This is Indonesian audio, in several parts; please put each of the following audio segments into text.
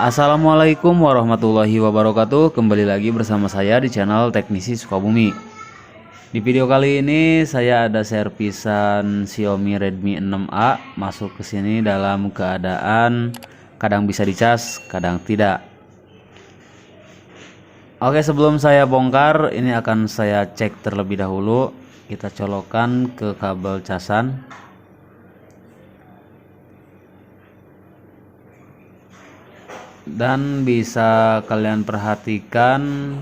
Assalamualaikum warahmatullahi wabarakatuh. Kembali lagi bersama saya di channel Teknisi Sukabumi. Di video kali ini saya ada servisan Xiaomi Redmi 6A masuk ke sini dalam keadaan kadang bisa dicas, kadang tidak. Oke, sebelum saya bongkar, ini akan saya cek terlebih dahulu. Kita colokkan ke kabel casan. Dan bisa kalian perhatikan,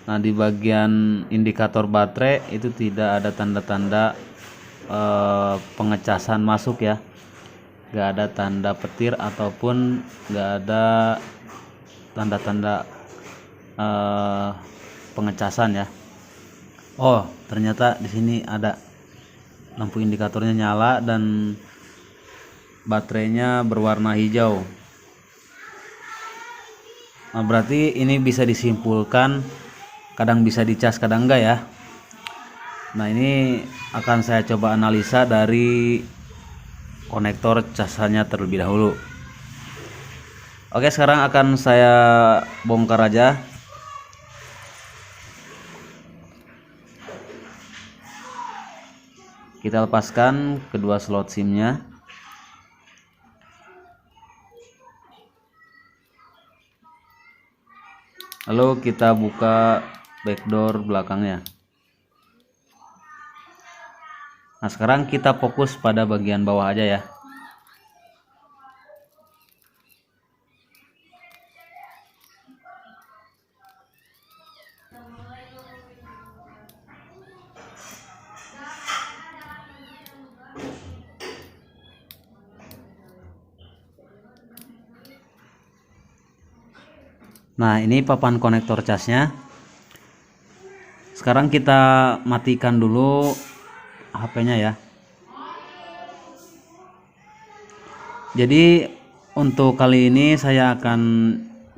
nah di bagian indikator baterai itu tidak ada tanda-tanda pengecasan masuk ya, nggak ada tanda petir ataupun nggak ada tanda-tanda pengecasan ya. Oh, ternyata di sini ada lampu indikatornya nyala dan baterainya berwarna hijau. Nah, berarti ini bisa disimpulkan kadang bisa dicas kadang enggak ya. Nah, ini akan saya coba analisa dari konektor casannya terlebih dahulu. Oke, sekarang akan saya bongkar aja. Kita lepaskan kedua slot SIM-nya. Lalu kita buka backdoor belakangnya. Nah, sekarang kita fokus pada bagian bawah aja ya. Nah, ini papan konektor casnya. Sekarang kita matikan dulu HP-nya ya. Jadi untuk kali ini saya akan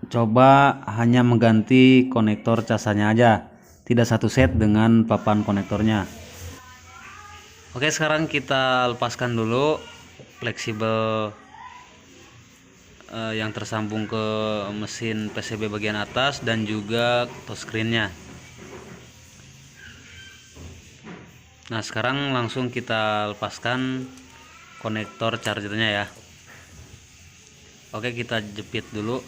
coba hanya mengganti konektor casannya aja, tidak satu set dengan papan konektornya. Oke, sekarang kita lepaskan dulu fleksibel yang tersambung ke mesin PCB bagian atas dan juga touchscreen-nya. Nah, sekarang langsung kita lepaskan konektor chargernya ya. Oke, kita jepit dulu.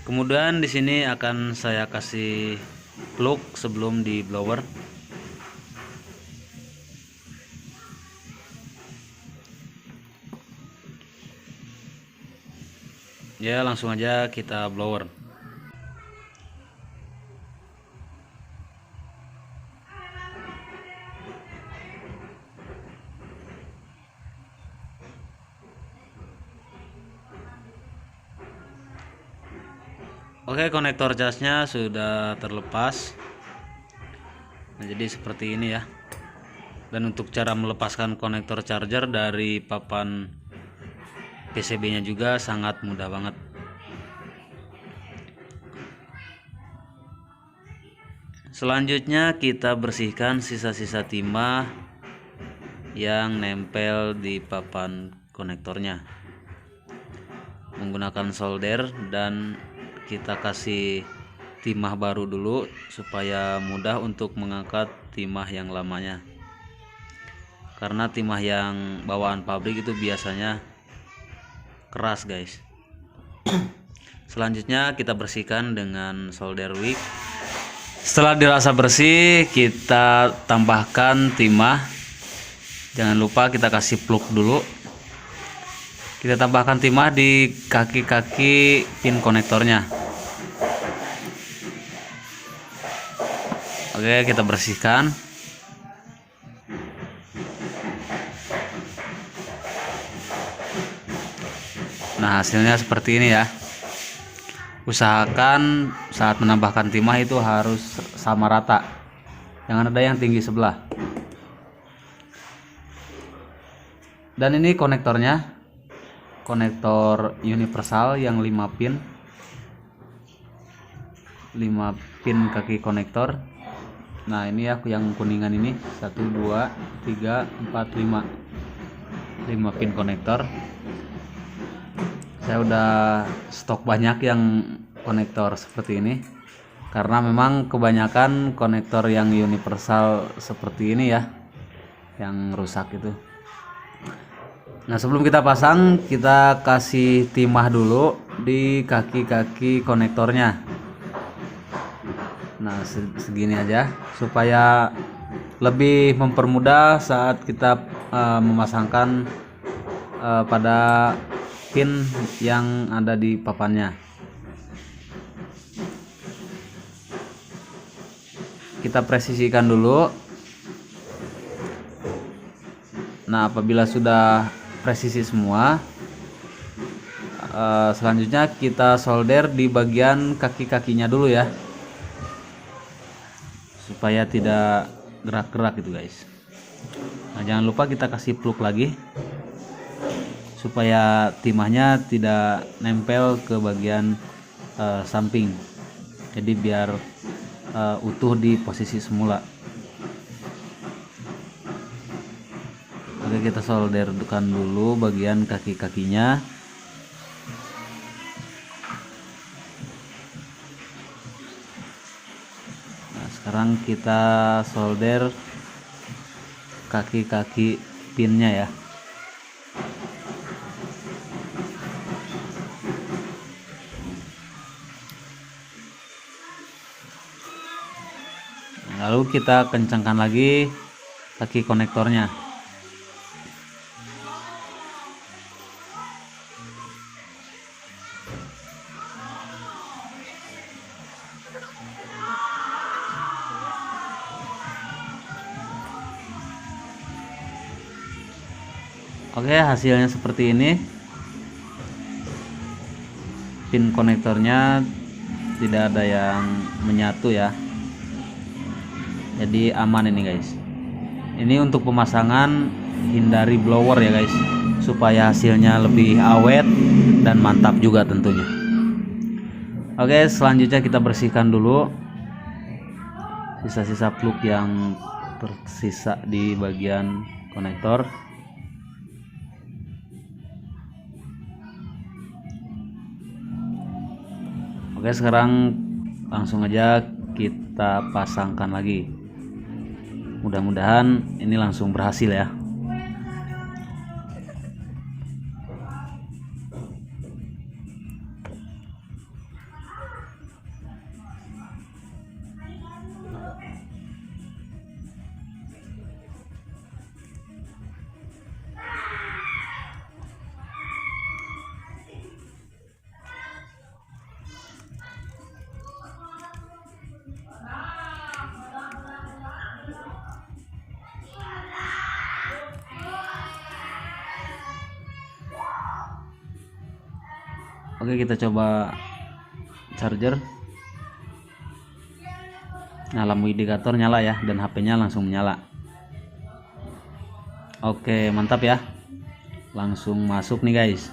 Kemudian di sini akan saya kasih plug sebelum di blower. Ya, langsung aja kita blower. Oke, konektor casnya sudah terlepas. Nah, jadi seperti ini ya. Dan untuk cara melepaskan konektor charger dari papan PCB-nya juga sangat mudah banget. Selanjutnya kita bersihkan sisa-sisa timah yang nempel di papan konektornya menggunakan solder, dan kita kasih timah baru dulu supaya mudah untuk mengangkat timah yang lamanya, karena timah yang bawaan pabrik itu biasanya keras guys. Selanjutnya kita bersihkan dengan solder wick. Setelah dirasa bersih, kita tambahkan timah. Jangan lupa kita kasih plug dulu. Kita tambahkan timah di kaki-kaki pin konektornya. Oke, kita bersihkan. Nah, hasilnya seperti ini ya. Usahakan saat menambahkan timah itu harus sama rata, jangan ada yang tinggi sebelah. Dan ini konektornya, konektor universal yang 5 pin, 5 pin kaki konektor. Nah ini ya yang kuningan ini 1 2 3 4 5 pin konektor. Saya udah stok banyak yang konektor seperti ini karena memang kebanyakan konektor yang universal seperti ini ya yang rusak itu. Nah sebelum kita pasang, kita kasih timah dulu di kaki-kaki konektornya. Nah segini aja supaya lebih mempermudah saat kita memasangkan pada pin yang ada di papannya. Kita presisikan dulu. Nah apabila sudah presisi semua, selanjutnya kita solder di bagian kaki-kakinya dulu ya, supaya tidak gerak-gerak gitu guys. Nah jangan lupa kita kasih plug lagi supaya timahnya tidak nempel ke bagian samping, jadi biar utuh di posisi semula. Oke, kita solderkan dulu bagian kaki-kakinya. Nah sekarang kita solder kaki-kaki pinnya ya. Lalu kita kencangkan lagi kaki konektornya. Oke, hasilnya seperti ini. Pin konektornya tidak ada yang menyatu ya, jadi aman ini guys. Ini untuk pemasangan, hindari blower ya guys, supaya hasilnya lebih awet dan mantap juga tentunya. Oke, selanjutnya kita bersihkan dulu sisa-sisa plug yang tersisa di bagian konektor. Oke, sekarang langsung aja kita pasangkan lagi. Mudah-mudahan ini langsung berhasil ya. Oke, kita coba charger. Nah, lampu indikator nyala ya, dan HP-nya langsung menyala. Oke, mantap ya. Langsung masuk nih guys.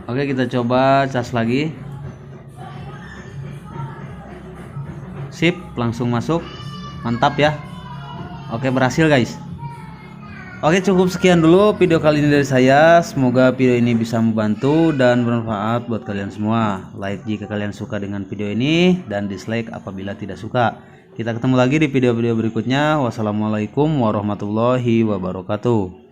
Oke, kita coba cas lagi. Sip, langsung masuk. Mantap ya. Oke, berhasil guys. Oke, cukup sekian dulu video kali ini dari saya. Semoga video ini bisa membantu dan bermanfaat buat kalian semua. Like jika kalian suka dengan video ini, dan dislike apabila tidak suka. Kita ketemu lagi di video-video berikutnya. Wassalamualaikum warahmatullahi wabarakatuh.